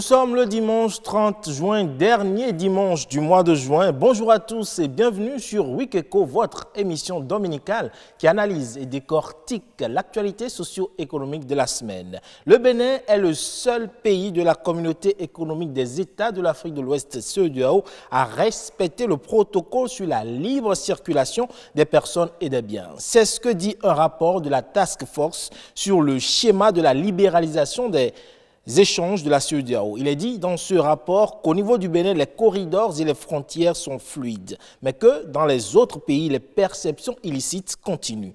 Nous sommes le dimanche 30 juin, dernier dimanche du mois de juin. Bonjour à tous et bienvenue sur Week-Echo, votre émission dominicale qui analyse et décortique l'actualité socio-économique de la semaine. Le Bénin est le seul pays de la communauté économique des États de l'Afrique de l'Ouest, CEDEAO, à respecter le protocole sur la libre circulation des personnes et des biens. C'est ce que dit un rapport de la Task Force sur le schéma de la libéralisation des échanges de la CEDEAO. Il est dit dans ce rapport qu'au niveau du Bénin, les corridors et les frontières sont fluides, mais que dans les autres pays, les perceptions illicites continuent.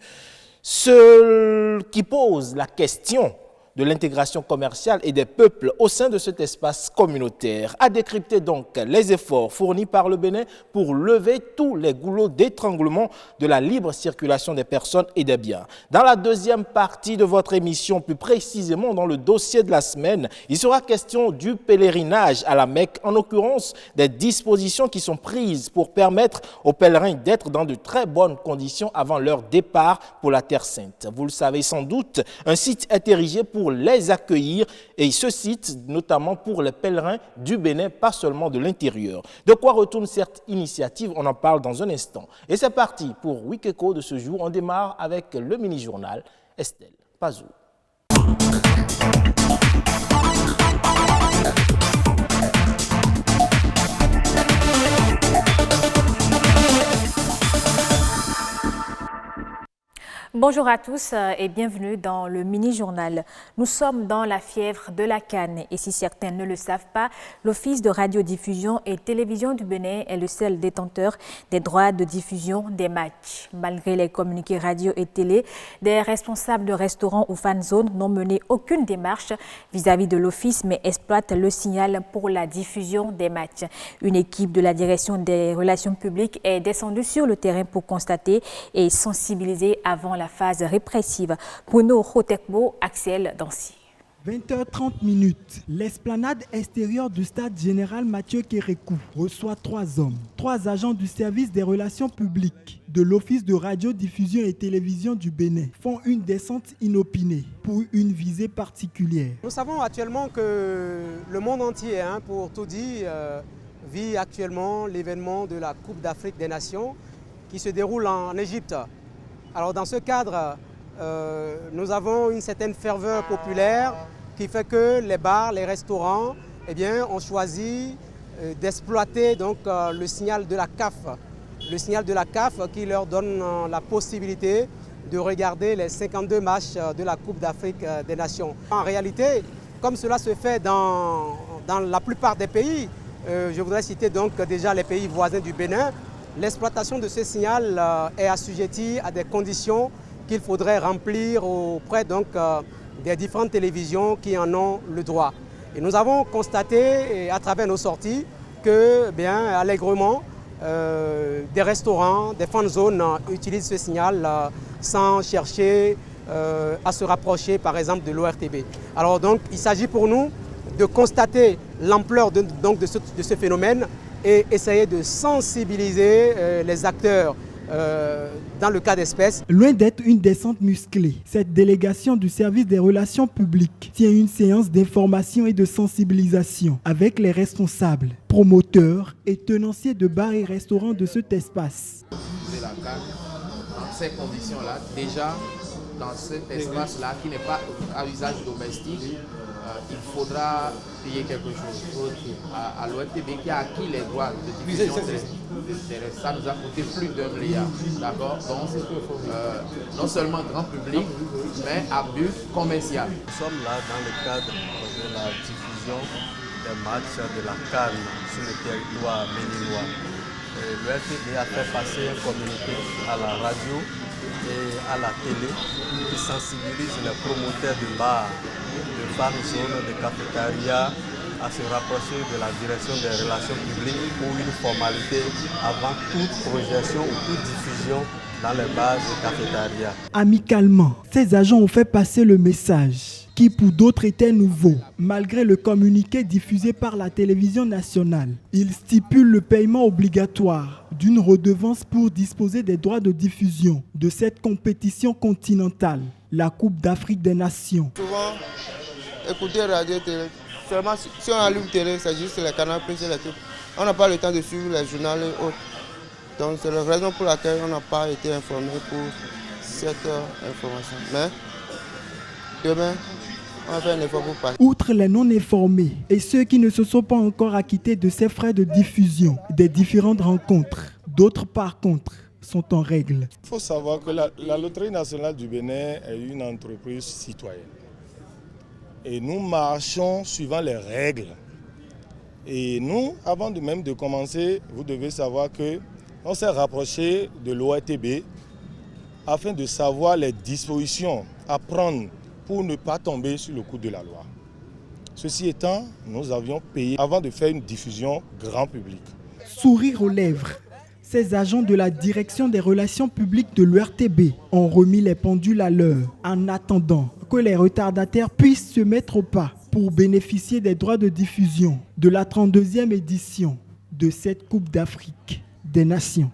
Ce qui pose la question de l'intégration commerciale et des peuples au sein de cet espace communautaire. À décrypter donc les efforts fournis par le Bénin pour lever tous les goulots d'étranglement de la libre circulation des personnes et des biens. Dans la deuxième partie de votre émission, plus précisément dans le dossier de la semaine, il sera question du pèlerinage à la Mecque, en l'occurrence des dispositions qui sont prises pour permettre aux pèlerins d'être dans de très bonnes conditions avant leur départ pour la Terre Sainte. Vous le savez sans doute, un site est érigé pour les accueillir, et ce site notamment pour les pèlerins du Bénin, pas seulement de l'intérieur. De quoi retourne cette initiative? On en parle dans un instant. Et c'est parti pour Week-Echo de ce jour. On démarre avec le mini-journal Estelle Pazou. Bonjour à tous et bienvenue dans le mini-journal. Nous sommes dans la fièvre de la CAN et si certains ne le savent pas, l'Office de radiodiffusion et télévision du Bénin est le seul détenteur des droits de diffusion des matchs. Malgré les communiqués radio et télé, des responsables de restaurants ou fan zones n'ont mené aucune démarche vis-à-vis de l'Office mais exploitent le signal pour la diffusion des matchs. Une équipe de la direction des relations publiques est descendue sur le terrain pour constater et sensibiliser avant la phase répressive. Bruno Rotekbo, Axel Dancy. 20h30, l'esplanade extérieure du stade général Mathieu Kérékou reçoit 3 hommes, 3 agents du service des relations publiques de l'Office de radiodiffusion et télévision du Bénin font une descente inopinée pour une visée particulière. Nous savons actuellement que le monde entier, pour tout dire, vit actuellement l'événement de la Coupe d'Afrique des Nations qui se déroule en Égypte. Alors dans ce cadre, nous avons une certaine ferveur populaire qui fait que les bars, les restaurants ont choisi d'exploiter donc le signal de la CAF. Le signal de la CAF qui leur donne la possibilité de regarder les 52 matchs de la Coupe d'Afrique des Nations. En réalité, comme cela se fait dans la plupart des pays, je voudrais citer donc déjà les pays voisins du Bénin, l'exploitation de ce signal est assujettie à des conditions qu'il faudrait remplir auprès donc, des différentes télévisions qui en ont le droit. Et nous avons constaté à travers nos sorties que, allègrement, des restaurants, des fan zones utilisent ce signal sans chercher à se rapprocher par exemple de l'ORTB. Alors donc il s'agit pour nous de constater l'ampleur de ce phénomène et essayer de sensibiliser les acteurs dans le cas d'espèce. Loin d'être une descente musclée, cette délégation du service des relations publiques tient une séance d'information et de sensibilisation avec les responsables, promoteurs et tenanciers de bars et restaurants de cet espace. De la CAN, dans ces conditions-là, déjà dans cet espace-là qui n'est pas à usage domestique, il faudra payer quelque chose à l'ORTB qui a acquis les droits de diffusion. Ça nous a coûté plus d'1 milliard. D'accord. Donc, non seulement grand public, mais à but commercial. Nous sommes là dans le cadre de la diffusion des matchs de la CAN sur le territoire béninois. L'ORTB a fait passer un communiqué à la radio et à la télé qui sensibilise les promoteurs de bars, de fan zones, de cafétérias à se rapprocher de la direction des relations publiques pour une formalité avant toute projection ou toute diffusion dans les bars et cafétérias. Amicalement, ces agents ont fait passer le message qui pour d'autres était nouveau. Malgré le communiqué diffusé par la télévision nationale, il stipule le paiement obligatoire d'une redevance pour disposer des droits de diffusion de cette compétition continentale, la Coupe d'Afrique des Nations. Souvent, écouter radio télé, seulement si on allume télé, c'est juste les canaux plus et les trucs. On n'a pas le temps de suivre les journaux et autres. Donc c'est la raison pour laquelle on n'a pas été informé pour cette information. Mais demain, on va faire un effort pour passer. Outre les non-informés et ceux qui ne se sont pas encore acquittés de ces frais de diffusion des différentes rencontres, d'autres par contre sont en règle. Il faut savoir que la Loterie nationale du Bénin est une entreprise citoyenne. Et nous marchons suivant les règles. Et nous, avant même de commencer, vous devez savoir qu'on s'est rapproché de l'ORTB afin de savoir les dispositions à prendre pour ne pas tomber sur le coup de la loi. Ceci étant, nous avions payé avant de faire une diffusion grand public. Sourire aux lèvres, ces agents de la direction des relations publiques de l'ORTB ont remis les pendules à l'heure en attendant que les retardataires puissent se mettre au pas pour bénéficier des droits de diffusion de la 32e édition de cette Coupe d'Afrique des Nations.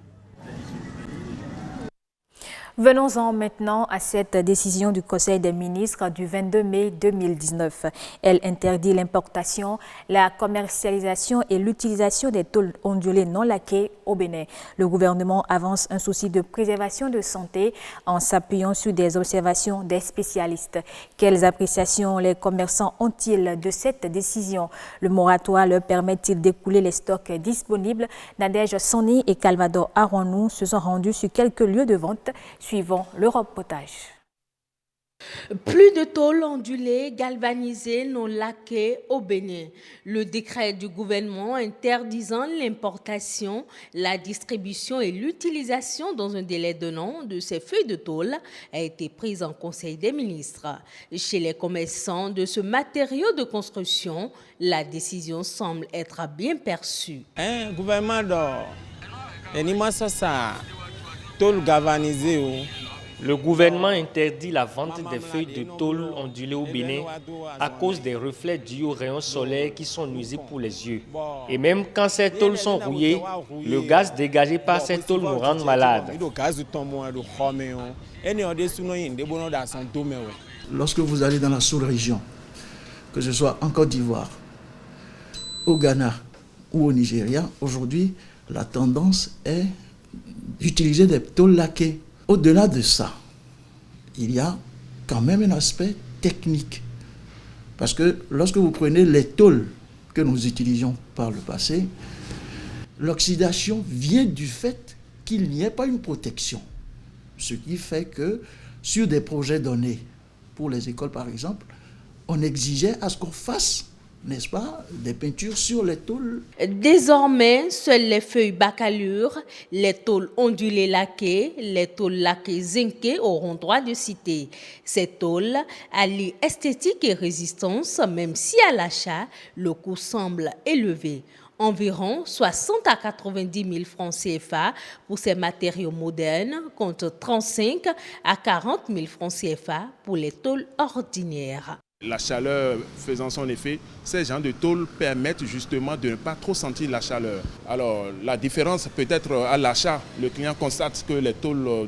Venons-en maintenant à cette décision du Conseil des ministres du 22 mai 2019. Elle interdit l'importation, la commercialisation et l'utilisation des tôles ondulées non laquées au Bénin. Le gouvernement avance un souci de préservation de santé en s'appuyant sur des observations des spécialistes. Quelles appréciations les commerçants ont-ils de cette décision? Le moratoire leur permet-il d'écouler les stocks disponibles? Nadège Soni et Calvador Aronou se sont rendus sur quelques lieux de vente. Suivant le reportage. Plus de tôles ondulées galvanisées non laquées au Bénin. Le décret du gouvernement interdisant l'importation, la distribution et l'utilisation dans un délai d'un an de ces feuilles de tôle a été pris en Conseil des ministres. Chez les commerçants de ce matériau de construction, la décision semble être bien perçue. Un gouvernement d'or, tôle galvanisée. Le gouvernement interdit la vente des feuilles de tôle ondulées au Bénin à cause des reflets dus aux rayons solaires qui sont nuisibles pour les yeux. Et même quand ces tôles sont rouillées, le gaz dégagé par ces tôles nous rend malades. Lorsque vous allez dans la sous-région, que ce soit en Côte d'Ivoire, au Ghana ou au Nigeria, aujourd'hui, la tendance est d'utiliser des tôles laquées. Au-delà de ça, il y a quand même un aspect technique. Parce que lorsque vous prenez les tôles que nous utilisions par le passé, l'oxydation vient du fait qu'il n'y ait pas une protection. Ce qui fait que sur des projets donnés, pour les écoles par exemple, on exigeait à ce qu'on fasse, n'est-ce pas, des peintures sur les tôles. Désormais, seules les feuilles bacalures, les tôles ondulées laquées, les tôles laquées zinquées auront droit de citer. Ces tôles allient esthétique et résistance, même si à l'achat, le coût semble élevé. Environ 60 à 90 000 francs CFA pour ces matériaux modernes, contre 35 à 40 000 francs CFA pour les tôles ordinaires. La chaleur faisant son effet, ces genres de tôles permettent justement de ne pas trop sentir la chaleur. Alors la différence peut-être à l'achat, le client constate que les tôles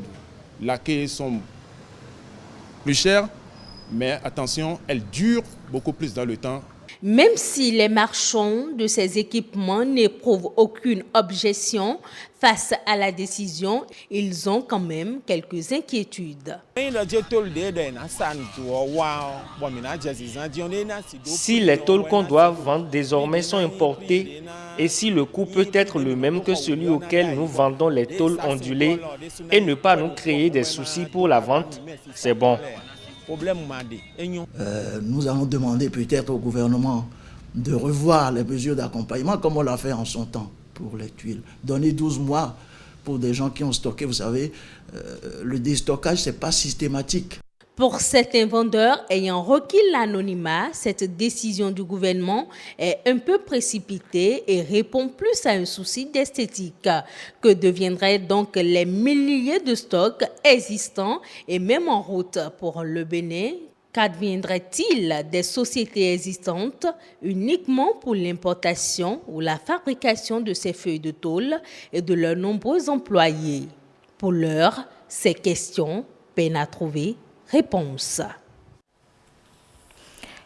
laquées sont plus chères, mais attention, elles durent beaucoup plus dans le temps. Même si les marchands de ces équipements n'éprouvent aucune objection face à la décision, ils ont quand même quelques inquiétudes. Si les tôles qu'on doit vendre désormais sont importées et si le coût peut être le même que celui auquel nous vendons les tôles ondulées et ne pas nous créer des soucis pour la vente, c'est bon. Nous allons demander peut-être au gouvernement de revoir les mesures d'accompagnement comme on l'a fait en son temps pour les tuiles. Donner 12 mois pour des gens qui ont stocké, vous savez, le déstockage, ce n'est pas systématique. Pour certains vendeurs ayant requis l'anonymat, cette décision du gouvernement est un peu précipitée et répond plus à un souci d'esthétique. Que deviendraient donc les milliers de stocks existants et même en route pour le Bénin? Qu'adviendrait-il des sociétés existantes uniquement pour l'importation ou la fabrication de ces feuilles de tôle et de leurs nombreux employés? Pour l'heure, ces questions peinent à trouver réponse.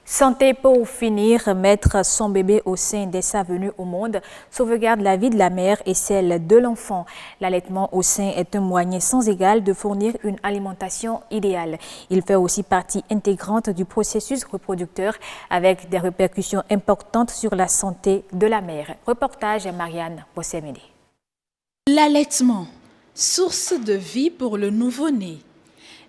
Santé pour finir, mettre son bébé au sein dès sa venue au monde sauvegarde la vie de la mère et celle de l'enfant. L'allaitement au sein est un moyen sans égal de fournir une alimentation idéale. Il fait aussi partie intégrante du processus reproducteur avec des répercussions importantes sur la santé de la mère. Reportage Marianne Bossémédé. L'allaitement, source de vie pour le nouveau-né.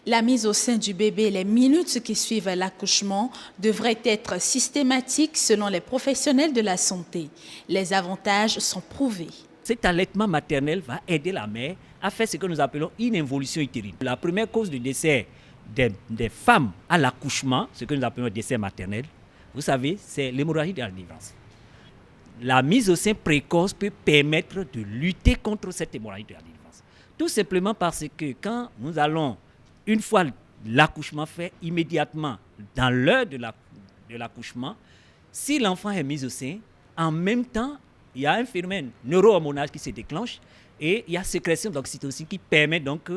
La mise au sein du bébé les minutes qui suivent l'accouchement devrait être systématique selon les professionnels de la santé. Les avantages sont prouvés. Cet allaitement maternel va aider la mère à faire ce que nous appelons une involution utérine. La première cause de décès des femmes à l'accouchement, ce que nous appelons décès maternel, vous savez, c'est l'hémorragie de la délivrance. La mise au sein précoce peut permettre de lutter contre cette hémorragie de la délivrance. Tout simplement parce que quand nous allons, une fois l'accouchement fait, immédiatement, dans l'heure de l'accouchement, si l'enfant est mis au sein, en même temps, il y a un phénomène neuro-hormonal qui se déclenche et il y a sécrétion d'oxytocine qui permet donc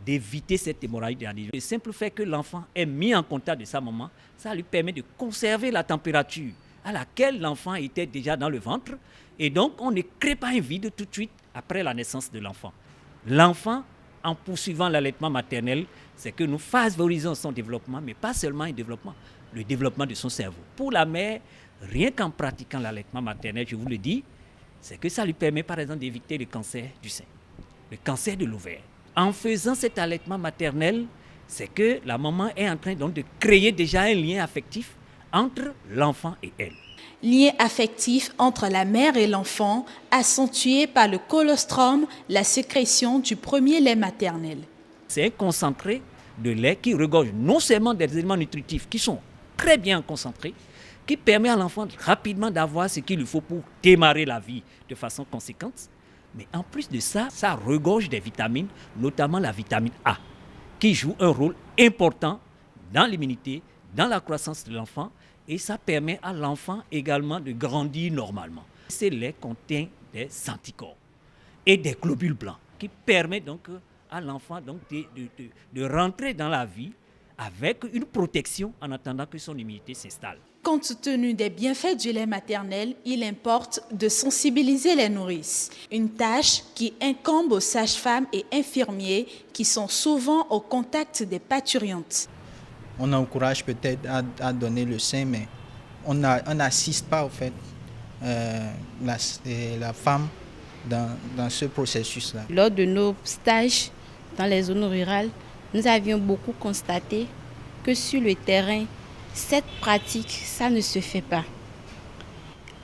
d'éviter cette hémorragie de la délivrance. Le simple fait que l'enfant est mis en contact de sa maman, ça lui permet de conserver la température à laquelle l'enfant était déjà dans le ventre et donc on ne crée pas un vide tout de suite après la naissance de l'enfant. L'enfant, en poursuivant l'allaitement maternel, c'est que nous favorisons son développement, mais pas seulement un développement, le développement de son cerveau. Pour la mère, rien qu'en pratiquant l'allaitement maternel, je vous le dis, c'est que ça lui permet par exemple d'éviter le cancer du sein, le cancer de l'ovaire. En faisant cet allaitement maternel, c'est que la maman est en train donc de créer déjà un lien affectif entre l'enfant et elle. Lien affectif entre la mère et l'enfant, accentué par le colostrum, la sécrétion du premier lait maternel. C'est un concentré de lait qui regorge non seulement des éléments nutritifs qui sont très bien concentrés, qui permet à l'enfant rapidement d'avoir ce qu'il lui faut pour démarrer la vie de façon conséquente, mais en plus de ça, ça regorge des vitamines, notamment la vitamine A, qui joue un rôle important dans l'immunité, dans la croissance de l'enfant, et ça permet à l'enfant également de grandir normalement. Ce lait contient des anticorps et des globules blancs qui permettent donc à l'enfant donc de rentrer dans la vie avec une protection en attendant que son immunité s'installe. Compte tenu des bienfaits du lait maternel, il importe de sensibiliser les nourrices. Une tâche qui incombe aux sages-femmes et infirmiers qui sont souvent au contact des parturientes. On encourage peut-être à donner le sein, mais on n'assiste pas en fait la femme dans ce processus-là. Lors de nos stages dans les zones rurales, nous avions beaucoup constaté que sur le terrain, cette pratique, ça ne se fait pas.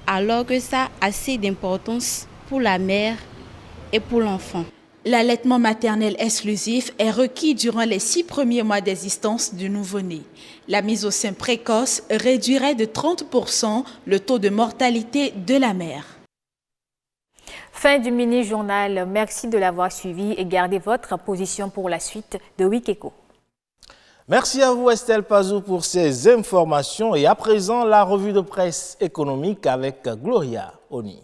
Alors que ça a assez d'importance pour la mère et pour l'enfant. L'allaitement maternel exclusif est requis durant les 6 premiers mois d'existence du nouveau-né. La mise au sein précoce réduirait de 30% le taux de mortalité de la mère. Fin du mini-journal. Merci de l'avoir suivi et gardez votre position pour la suite de Wikeko. Merci à vous Estelle Pazou pour ces informations et à présent la revue de presse économique avec Gloria Oni.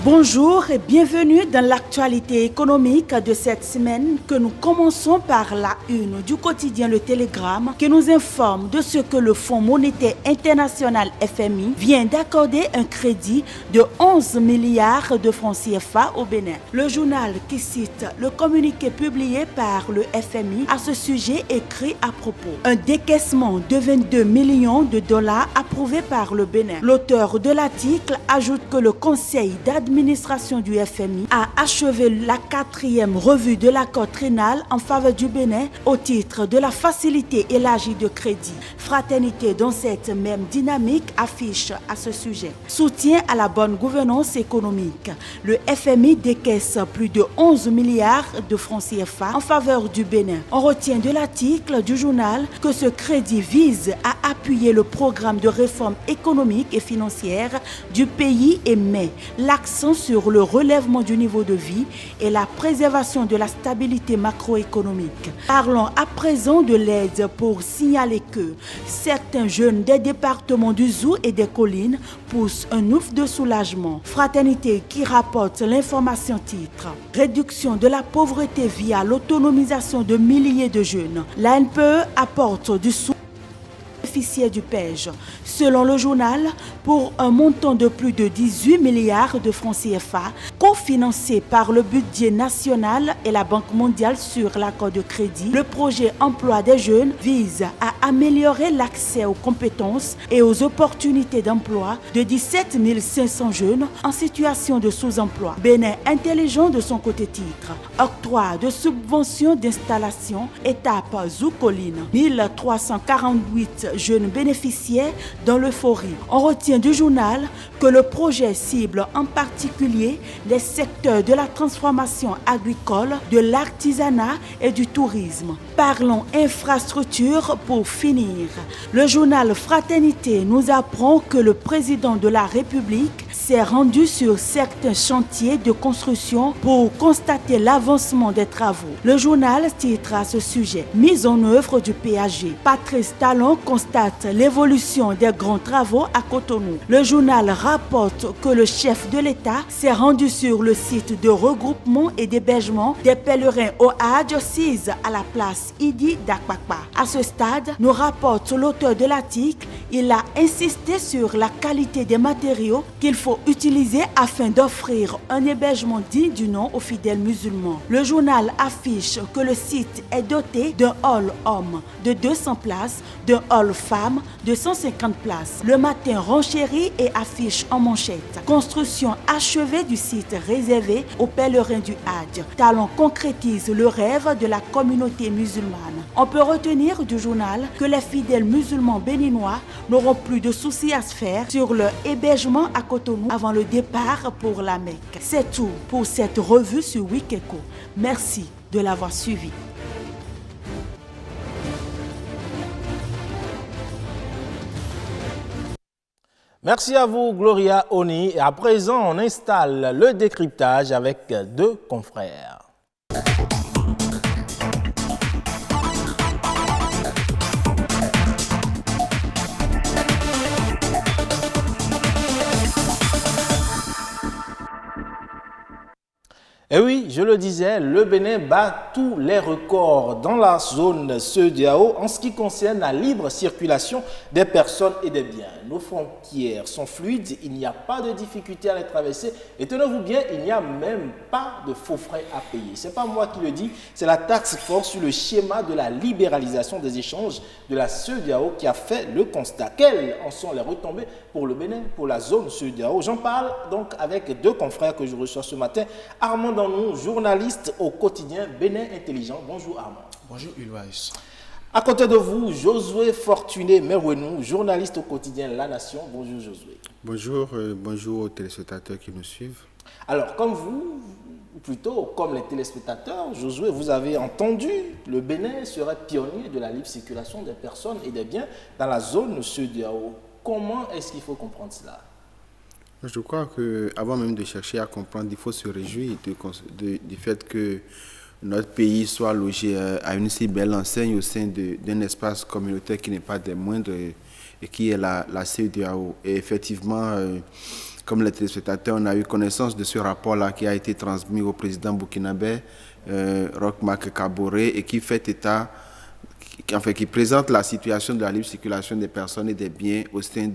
Bonjour et bienvenue dans l'actualité économique de cette semaine que nous commençons par la une du quotidien Le Télégramme qui nous informe de ce que le Fonds monétaire international FMI vient d'accorder un crédit de 11 milliards de francs CFA au Bénin. Le journal qui cite le communiqué publié par le FMI à ce sujet écrit à propos. Un décaissement de 22 millions de dollars approuvé par le Bénin. L'auteur de l'article ajoute que le conseil d'administration du FMI a achevé la 4e revue de l'accord triennal en faveur du Bénin au titre de la facilité élargie de crédit. Fraternité dans cette même dynamique affiche à ce sujet. Soutien à la bonne gouvernance économique. Le FMI décaisse plus de 11 milliards de francs CFA en faveur du Bénin. On retient de l'article du journal que ce crédit vise à appuyer le programme de réforme économique et financière du pays et met l'accent l'accent sur le relèvement du niveau de vie et la préservation de la stabilité macroéconomique. Parlons à présent de l'aide pour signaler que certains jeunes des départements du Zou et des collines poussent un ouf de soulagement. Fraternité qui rapporte l'information titre. Réduction de la pauvreté via l'autonomisation de milliers de jeunes. L'ANPE apporte du soutien bénéficiaires du PEJ. Selon le journal, pour un montant de plus de 18 milliards de francs CFA, cofinancé par le budget national et la Banque mondiale sur l'accord de crédit, le projet Emploi des jeunes vise à améliorer l'accès aux compétences et aux opportunités d'emploi de 17 500 jeunes en situation de sous-emploi. Bénin intelligent de son côté titre. Octroi de subventions d'installation, étape Zou-Colline. 1348 jeunes bénéficiaires dans l'euphorie. On retient du journal que le projet cible en particulier les secteurs de la transformation agricole, de l'artisanat et du tourisme. Parlons infrastructure pour finir. Le journal Fraternité nous apprend que le président de la République s'est rendu sur certains chantiers de construction pour constater l'avancement des travaux. Le journal titre à ce sujet « Mise en œuvre du PAG ». Patrice Talon constate l'évolution des grands travaux à Cotonou. Le journal rapporte que le chef de l'État s'est rendu sur le site de regroupement et d'hébergement des pèlerins au Hadj 6 à la place Idi d'Akpakpa. À ce stade, nous rapporte l'auteur de l'article, il a insisté sur la qualité des matériaux qu'il faut utiliser afin d'offrir un hébergement digne du nom aux fidèles musulmans. Le journal affiche que le site est doté d'un hall homme de 200 places, d'un hall femme de 150 places. Le Matin renchérit et affiche en manchette construction achevée du site réservé aux pèlerins du Hadj. Talon concrétise le rêve de la communauté musulmane. On peut retenir du journal que les fidèles musulmans béninois n'auront plus de soucis à se faire sur leur hébergement à Cotonou avant le départ pour la Mecque. C'est tout pour cette revue sur Wikeko. Merci de l'avoir suivi. Merci à vous, Gloria Oni. Et à présent, on installe le décryptage avec deux confrères. Et oui, je le disais, le Bénin bat tous les records dans la zone CEDEAO en ce qui concerne la libre circulation des personnes et des biens. Nos frontières sont fluides, il n'y a pas de difficulté à les traverser et tenez-vous bien, il n'y a même pas de faux frais à payer. Ce n'est pas moi qui le dis, c'est la task force sur le schéma de la libéralisation des échanges de la CEDEAO qui a fait le constat. Quelles en sont les retombées pour le Bénin, pour la zone CEDEAO? J'en parle donc avec deux confrères que je reçois ce matin. Armand Danou, journaliste au quotidien Bénin Intelligent. Bonjour Armand. Bonjour Ulwaïs. À côté de vous, Josué Fortuné Merouenou, journaliste au quotidien La Nation. Bonjour Josué. Bonjour, bonjour aux téléspectateurs qui nous suivent. Alors comme vous, ou plutôt comme les téléspectateurs, Josué, vous avez entendu, le Bénin serait pionnier de la libre circulation des personnes et des biens dans la zone CEDEAO. Comment est-ce qu'il faut comprendre cela? Je crois qu'avant même de chercher à comprendre, il faut se réjouir du fait que notre pays soit logé à une si belle enseigne au sein d'un espace communautaire qui n'est pas des moindres et qui est la CEDEAO. Et effectivement, comme les téléspectateurs, on a eu connaissance de ce rapport-là qui a été transmis au président burkinabé, Roch Marc Kaboré, et qui fait état, qui présente la situation de la libre circulation des personnes et des biens au sein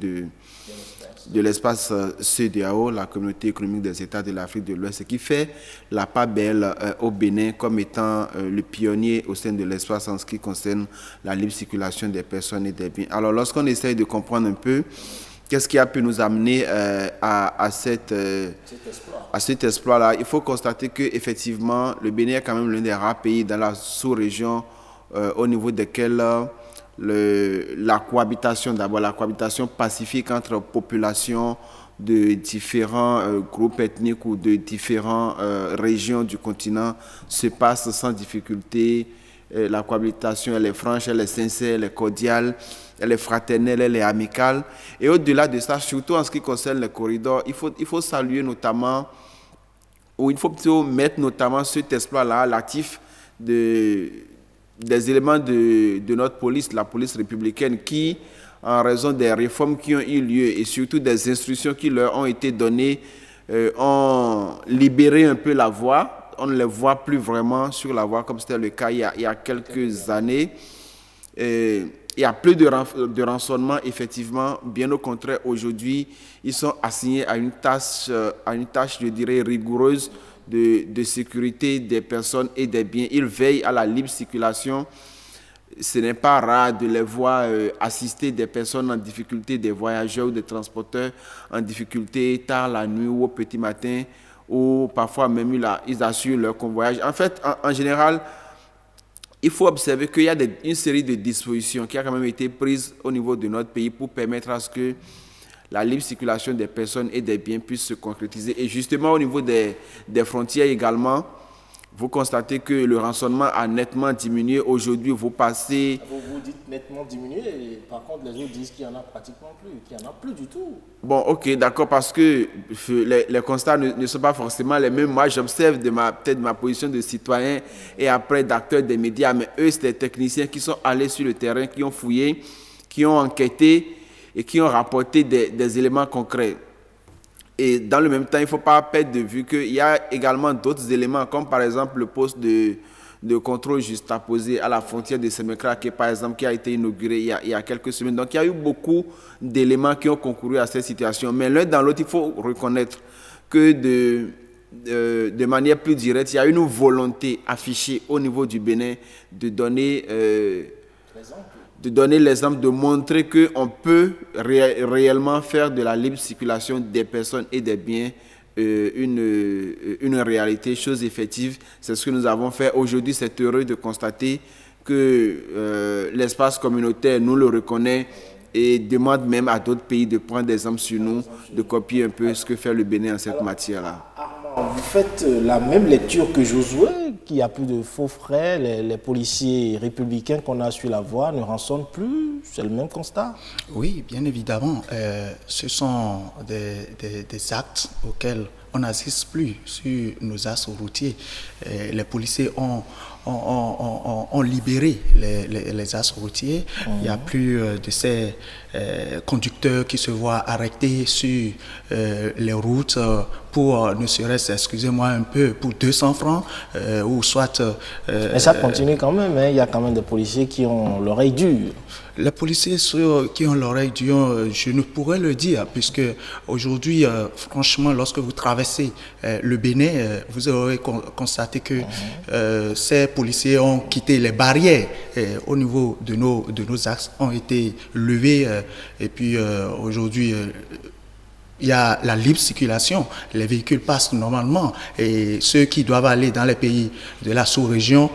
de l'espace CEDEAO, la communauté économique des États de l'Afrique de l'Ouest, qui fait la part belle au Bénin comme étant le pionnier au sein de l'espace en ce qui concerne la libre circulation des personnes et des biens. Alors lorsqu'on essaye de comprendre un peu qu'est-ce qui a pu nous amener à cet exploit-là, il faut constater qu'effectivement le Bénin est quand même l'un des rares pays dans la sous-région au niveau desquels la cohabitation, d'abord la cohabitation pacifique entre populations de différents groupes ethniques ou de différentes régions du continent se passe sans difficulté. La cohabitation, elle est franche, elle est sincère, elle est cordiale, elle est fraternelle, elle est amicale. Et au-delà de ça, surtout en ce qui concerne les corridors, il faut saluer notamment où il faut plutôt mettre notamment cet exploit-là à l'actif des éléments de notre police, la police républicaine, qui, en raison des réformes qui ont eu lieu et surtout des instructions qui leur ont été données, ont libéré un peu la voie. On ne les voit plus vraiment sur la voie comme c'était le cas il y a quelques années. Il n'y a plus de rançonnement, effectivement. Bien au contraire, aujourd'hui, ils sont assignés à une tâche, je dirais, rigoureuse de sécurité des personnes et des biens. Ils veillent à la libre circulation. Ce n'est pas rare de les voir assister des personnes en difficulté, des voyageurs ou des transporteurs en difficulté tard la nuit ou au petit matin, ou parfois même ils assurent leur convoyage. En fait, en général, il faut observer qu'il y a une série de dispositions qui a quand même été prises au niveau de notre pays pour permettre à ce que la libre circulation des personnes et des biens puisse se concrétiser. Et justement, au niveau des frontières également, vous constatez que le rançonnement a nettement diminué. Aujourd'hui, vous passez... Vous dites nettement diminué, et par contre, les autres disent qu'il n'y en a pratiquement plus, qu'il n'y en a plus du tout. Bon, ok, d'accord, parce que les constats ne sont pas forcément les mêmes. Moi, j'observe peut-être ma position de citoyen et après d'acteur des médias, mais eux, c'est des techniciens qui sont allés sur le terrain, qui ont fouillé, qui ont enquêté et qui ont rapporté des éléments concrets. Et dans le même temps, il ne faut pas perdre de vue qu'il y a également d'autres éléments, comme par exemple le poste de contrôle juxtaposé à la frontière de Semekra, par exemple, qui a été inauguré il y a quelques semaines. Donc, il y a eu beaucoup d'éléments qui ont concouru à cette situation. Mais l'un dans l'autre, il faut reconnaître que de manière plus directe, il y a une volonté affichée au niveau du Bénin de donner l'exemple, de montrer qu'on peut réellement faire de la libre circulation des personnes et des biens une réalité, chose effective. C'est ce que nous avons fait aujourd'hui. C'est heureux de constater que l'espace communautaire nous le reconnaît et demande même à d'autres pays de prendre des exemples sur nous, de copier un peu ce que fait le Bénin en cette matière-là. Vous faites la même lecture que Josué, qu'il n'y a plus de faux frais, les policiers républicains qu'on a sur la voie ne rançonnent plus, c'est le même constat? Oui, bien évidemment. Ce sont des actes auxquels on n'assiste plus sur nos axes routiers. Les policiers ont libéré les axes routiers. Il n'y a plus de ces conducteurs qui se voient arrêtés sur les routes pour, ne serait-ce, excusez-moi un peu, pour 200 francs ou soit... Mais ça continue quand même, hein. Il y a quand même des policiers qui ont l'oreille dure. Les policiers qui ont l'oreille dure, je ne pourrais le dire, puisque aujourd'hui, franchement, lorsque vous traversez le Bénin, vous aurez constaté que ces policiers ont quitté les barrières au niveau de nos axes, ont été levés, et puis aujourd'hui, il y a la libre circulation, les véhicules passent normalement, et ceux qui doivent aller dans les pays de la sous-région,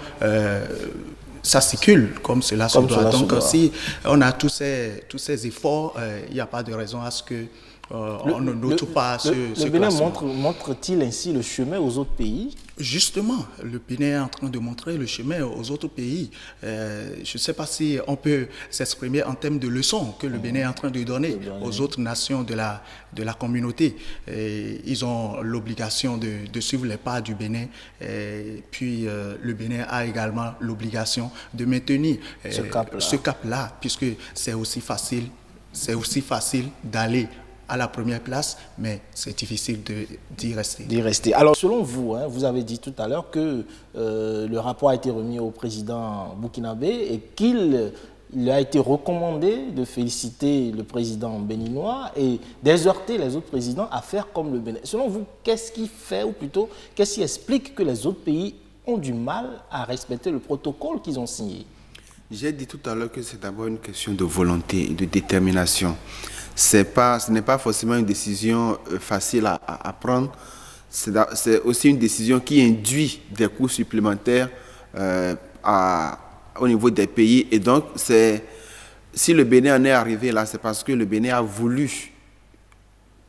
ça circule comme cela se doit. Donc si on a tous ces efforts, il n'y a pas de raison à ce que on ne note pas ce Le Bénin montre-t-il ainsi le chemin aux autres pays? Justement, le Bénin est en train de montrer le chemin aux autres pays. Je ne sais pas si on peut s'exprimer en termes de leçons que le Bénin est en train de donner aux autres nations de la communauté. Ils ont l'obligation de suivre les pas du Bénin. Puis le Bénin a également l'obligation de maintenir ce cap-là, puisque c'est aussi facile d'aller à la première place, mais c'est difficile d'y rester. Alors, selon vous, vous avez dit tout à l'heure que le rapport a été remis au président burkinabé et qu'il a été recommandé de féliciter le président béninois et d'exhorter les autres présidents à faire comme le Bénin. Selon vous, qu'est-ce qui fait, ou plutôt, qu'est-ce qui explique que les autres pays ont du mal à respecter le protocole qu'ils ont signé? J'ai dit tout à l'heure que c'est d'abord une question de volonté et de détermination. Ce n'est pas forcément une décision facile à prendre. C'est aussi une décision qui induit des coûts supplémentaires au niveau des pays. Et donc, si le Bénin en est arrivé là, c'est parce que le Bénin a voulu.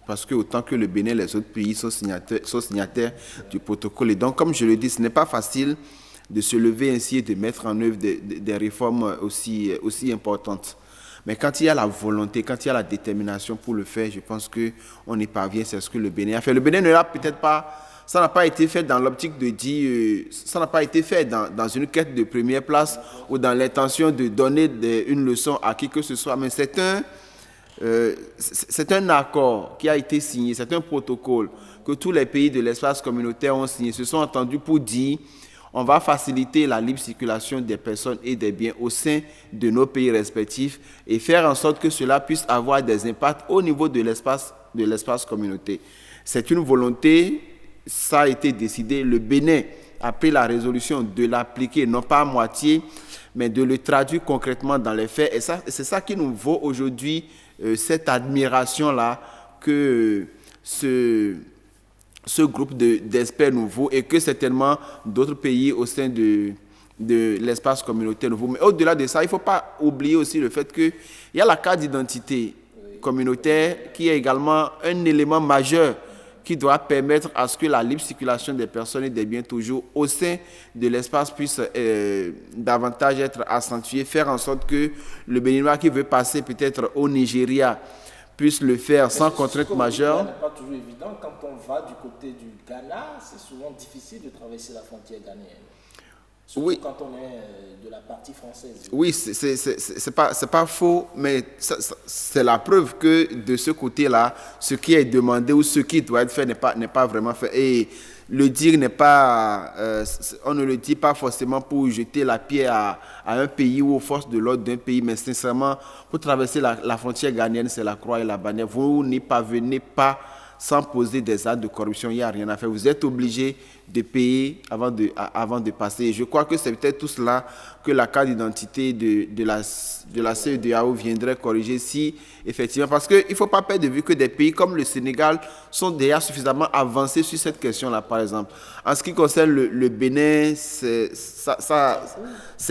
Parce que autant que le Bénin, les autres pays sont signataires du protocole. Et donc, comme je le dis, ce n'est pas facile de se lever ainsi et de mettre en œuvre des réformes aussi importantes. Mais quand il y a la volonté, quand il y a la détermination pour le faire, je pense qu'on y parvient. C'est ce que le Bénin a fait. Le Bénin ne l'a peut-être pas ça n'a pas été fait dans l'optique de dire, ça n'a pas été fait dans une quête de première place ou dans l'intention de donner une leçon à qui que ce soit, mais c'est un accord qui a été signé, c'est un protocole que tous les pays de l'espace communautaire ont signé, se sont entendus pour dire on va faciliter la libre circulation des personnes et des biens au sein de nos pays respectifs et faire en sorte que cela puisse avoir des impacts au niveau de l'espace communautaire. C'est une volonté, ça a été décidé. Le Bénin a pris la résolution de l'appliquer, non pas à moitié, mais de le traduire concrètement dans les faits. Et c'est ça qui nous vaut aujourd'hui cette admiration-là que ce groupe d'experts nouveaux et que certainement d'autres pays au sein de l'espace communautaire nouveau. Mais au-delà de ça, il ne faut pas oublier aussi le fait qu'il y a la carte d'identité communautaire qui est également un élément majeur qui doit permettre à ce que la libre circulation des personnes et des biens toujours au sein de l'espace puisse davantage être accentuée, faire en sorte que le Béninois qui veut passer peut-être au Nigeria puisse le faire sans contrainte majeure. Ce n'est pas toujours évident. Quand on va du côté du Ghana, c'est souvent difficile de traverser la frontière ghanéenne. Surtout oui. Quand on est de la partie française. Oui, c'est pas faux, mais c'est la preuve que de ce côté-là, ce qui est demandé ou ce qui doit être fait n'est pas vraiment fait. Et le dire n'est pas, on ne le dit pas forcément pour jeter la pierre à un pays ou aux forces de l'ordre d'un pays, mais sincèrement, pour traverser la frontière ghanéenne, c'est la croix et la bannière. Vous n'y parvenez pas sans poser des actes de corruption, il n'y a rien à faire. Vous êtes obligé de payer avant de passer. Et je crois que c'est peut-être tout cela que la carte d'identité de la CEDEAO viendrait corriger si, effectivement, parce qu'il ne faut pas perdre de vue que des pays comme le Sénégal sont déjà suffisamment avancés sur cette question-là, par exemple. En ce qui concerne le Bénin, c'est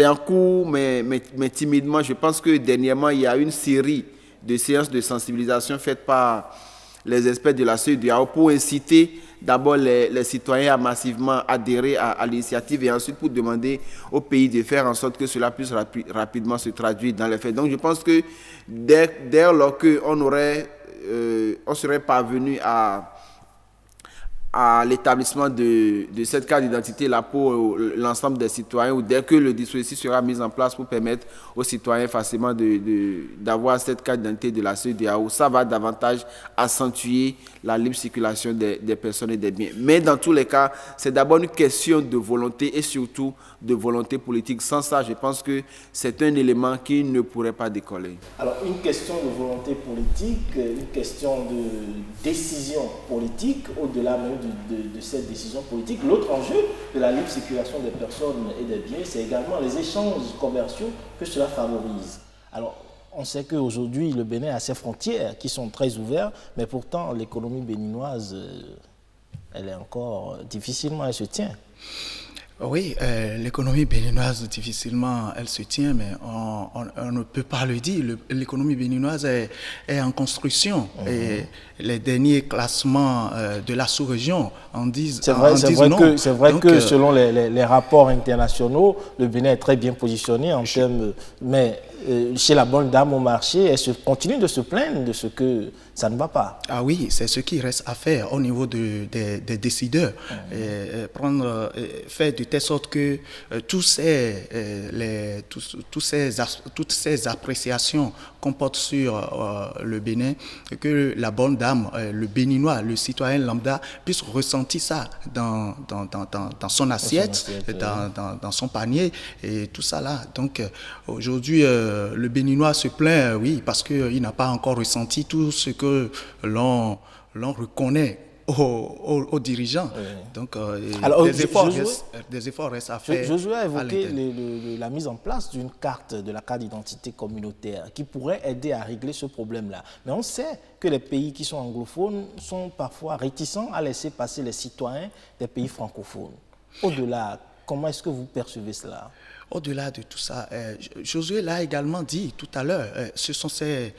en cours, mais timidement. Je pense que dernièrement, il y a une série de séances de sensibilisation faites par les experts de la CEDEAO pour inciter d'abord les citoyens à massivement adhérer à l'initiative et ensuite pour demander au pays de faire en sorte que cela puisse rapidement se traduire dans les faits. Donc je pense que dès lors qu'on serait parvenu à l'établissement de cette carte d'identité-là pour l'ensemble des citoyens, ou dès que le dispositif sera mis en place pour permettre aux citoyens facilement d'avoir cette carte d'identité de la CEDEAO, ça va davantage accentuer la libre circulation des personnes et des biens. Mais dans tous les cas, c'est d'abord une question de volonté et surtout de volonté politique. Sans ça, je pense que c'est un élément qui ne pourrait pas décoller. Alors, une question de volonté politique, une question de décision politique, au-delà même de cette décision politique. L'autre enjeu de la libre circulation des personnes et des biens, c'est également les échanges commerciaux que cela favorise. Alors, on sait qu'aujourd'hui, le Bénin a ses frontières qui sont très ouvertes, mais pourtant, l'économie béninoise, elle est encore difficilement, elle se tient. Oui, l'économie béninoise, difficilement, elle se tient, mais on ne peut pas le dire. L'économie béninoise est en construction. Et les derniers classements de la sous-région en disent non. C'est vrai que selon les rapports internationaux, le Bénin est très bien positionné en termes... Mais chez la bonne dame au marché, elle continue de se plaindre de ce que ça ne va pas. Ah oui, c'est ce qui reste à faire au niveau des décideurs. Faire de telle sorte que toutes ces appréciations qu'on porte sur le Bénin, que la bonne dame, le Béninois, le citoyen lambda puisse ressentir ça dans son assiette, dans son panier et tout ça là. Donc aujourd'hui, le Béninois se plaint, oui, parce qu'il n'a pas encore ressenti tout ce que l'on reconnaît aux dirigeants. Oui. Donc, alors, des efforts restent à faire. Josué a évoqué la mise en place d'une carte, de la carte d'identité communautaire qui pourrait aider à régler ce problème-là. Mais on sait que les pays qui sont anglophones sont parfois réticents à laisser passer les citoyens des pays francophones. Au-delà, comment est-ce que vous percevez cela ? Au-delà de tout ça, Josué l'a également dit tout à l'heure, ce sont ces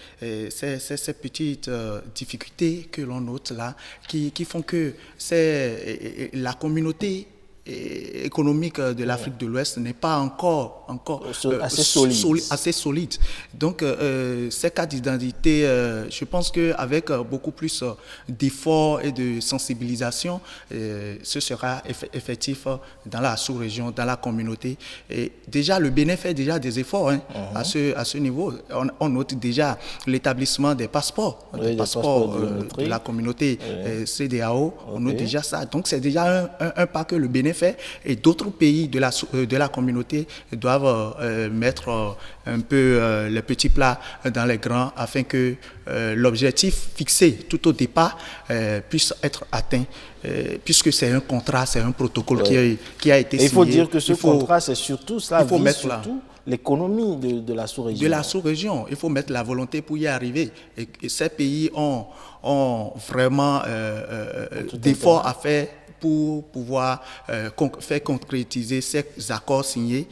petites difficultés que l'on note là qui font que la communauté économique de l'Afrique de l'Ouest n'est pas encore assez solide. Donc, ces cartes d'identité, je pense qu'avec beaucoup plus d'efforts et de sensibilisation, ce sera effectif dans la sous-région, dans la communauté. Et déjà, le Bénin fait déjà des efforts à ce niveau. On note déjà l'établissement des passeports, de la communauté CEDEAO. On note déjà ça. Donc, c'est déjà un pas que le Bénin fait, et d'autres pays de la communauté doivent mettre un peu les petits plats dans les grands afin que l'objectif fixé tout au départ puisse être atteint, puisque c'est un contrat, c'est un protocole qui a été signé. Il faut dire que ce contrat, c'est surtout ça, l'économie de la sous-région. De la sous-région. Il faut mettre la volonté pour y arriver. Et ces pays ont vraiment d'efforts à faire pour pouvoir faire concrétiser ces accords signés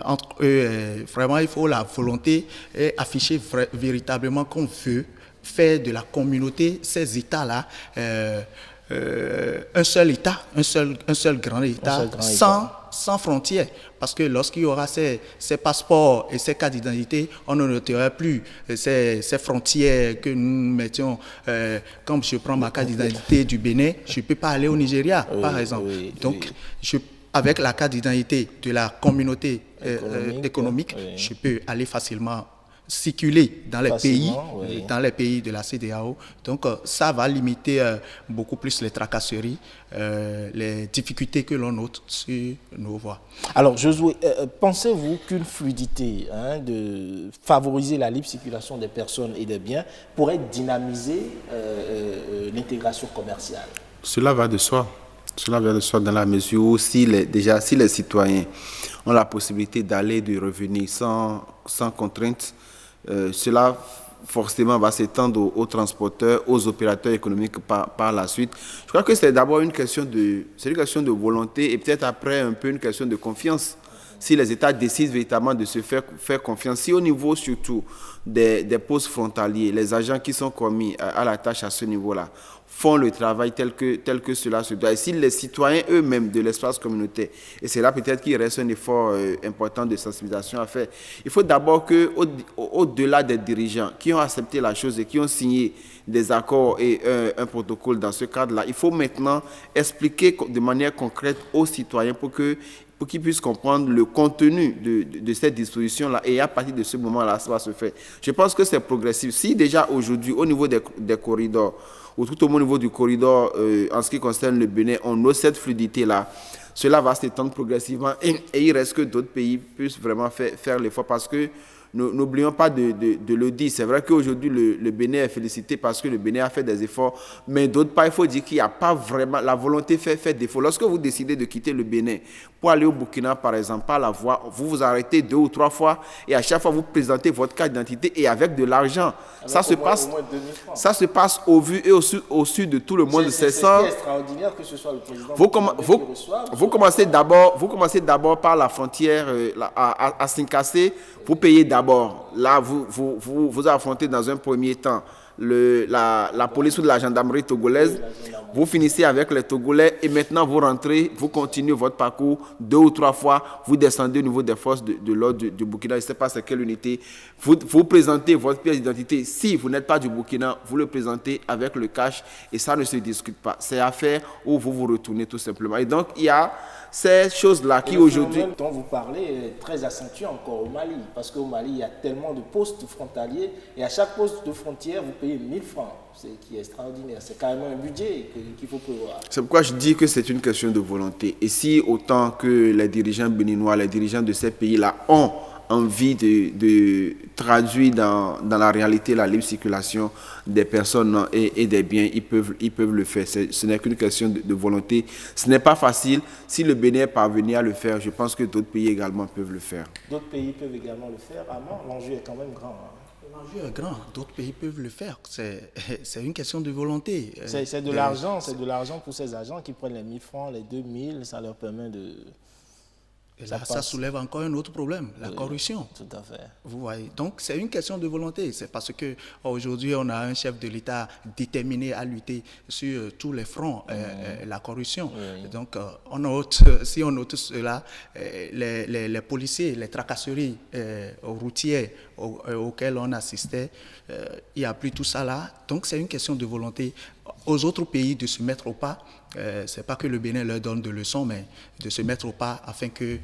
entre eux. Vraiment, il faut la volonté et afficher véritablement qu'on veut faire de la communauté, ces États-là, un seul État, un seul grand État, sans frontières. Parce que lorsqu'il y aura ces passeports et ces cartes d'identité, on ne notera plus ces frontières que nous mettions. Comme je prends ma carte d'identité du Bénin, je ne peux pas aller au Nigeria, par exemple. Donc, avec la carte d'identité de la communauté économique, je peux aller facilement circuler dans les pays de la CEDEAO. Donc ça va limiter beaucoup plus les tracasseries, les difficultés que l'on note sur nos voies. Alors Josué, pensez-vous qu'une fluidité de favoriser la libre circulation des personnes et des biens pourrait dynamiser l'intégration commerciale? Cela va de soi. Cela va de soi dans la mesure où si les citoyens ont la possibilité d'aller et de revenir sans contrainte, cela forcément va s'étendre aux transporteurs, aux opérateurs économiques par la suite. Je crois que c'est d'abord une question de volonté et peut-être après un peu une question de confiance. Si les États décident véritablement de se faire confiance, si au niveau surtout des postes frontaliers, les agents qui sont commis à la tâche à ce niveau-là font le travail tel que cela se doit. Et si les citoyens eux-mêmes de l'espace communautaire, et c'est là peut-être qu'il reste un effort important de sensibilisation à faire, il faut d'abord qu'au-delà des dirigeants qui ont accepté la chose et qui ont signé des accords et un protocole dans ce cadre-là, il faut maintenant expliquer de manière concrète aux citoyens pour qu'ils puissent comprendre le contenu de cette disposition-là. Et à partir de ce moment-là, ça va se faire. Je pense que c'est progressif. Si déjà aujourd'hui, au niveau des corridors, ou tout au niveau du corridor, en ce qui concerne le Bénin, on a cette fluidité-là, cela va s'étendre progressivement et il reste que d'autres pays puissent vraiment faire l'effort parce que n'oublions pas de le dire. C'est vrai qu'aujourd'hui, le Bénin est félicité parce que le Bénin a fait des efforts, mais d'autre part, il faut dire qu'il n'y a pas vraiment la volonté fait défaut. Lorsque vous décidez de quitter le Bénin pour aller au Burkina, par exemple, par la voie, vous vous arrêtez 2 ou 3 fois et à chaque fois, vous présentez votre carte d'identité et avec de l'argent. Ça se passe au vu et au su de tout le monde. C'est extraordinaire que ce soit le président vous commencez d'abord par la frontière à Sinkassé. Vous payez d'abord. Là, vous affrontez dans un premier temps la police ou de la gendarmerie togolaise. Vous finissez avec les Togolais et maintenant vous rentrez, vous continuez votre parcours 2 ou 3 fois. Vous descendez au niveau des forces de l'ordre du Burkina. Je ne sais pas c'est quelle unité. Vous présentez votre pièce d'identité. Si vous n'êtes pas du Burkina, vous le présentez avec le cash et ça ne se discute pas. C'est à faire où vous vous retournez tout simplement. Et donc, il y a ces choses-là qui aujourd'hui... Le dont vous parlez est très accentué encore au Mali, parce qu'au Mali, il y a tellement de postes frontaliers, et à chaque poste de frontière, vous payez 1000 francs, qui est extraordinaire. C'est carrément un budget qu'il faut prévoir. C'est pourquoi je dis que c'est une question de volonté. Et si autant que les dirigeants béninois, les dirigeants de ces pays-là ont envie de traduire dans la réalité la libre circulation des personnes et des biens, ils peuvent le faire. Ce n'est qu'une question de volonté. Ce n'est pas facile. Si le Bénin est parvenu à le faire, je pense que d'autres pays également peuvent le faire. D'autres pays peuvent également le faire. L'enjeu est quand même grand. L'enjeu est grand. D'autres pays peuvent le faire. C'est une question de volonté. C'est de l'argent. C'est de l'argent pour ces agents qui prennent les 1000 francs, les 2000. Ça leur permet de... Et là, ça soulève encore un autre problème, la corruption. Tout à fait. Vous voyez. Donc, c'est une question de volonté. C'est parce qu'aujourd'hui, on a un chef de l'État déterminé à lutter sur tous les fronts, la corruption. Oui. Donc, si on note cela, les policiers, les tracasseries routières auxquelles on assistait, il n'y a plus tout ça là. Donc, c'est une question de volonté aux autres pays de se mettre au pas. Ce n'est pas que le Bénin leur donne de leçons, mais de se mettre au pas afin que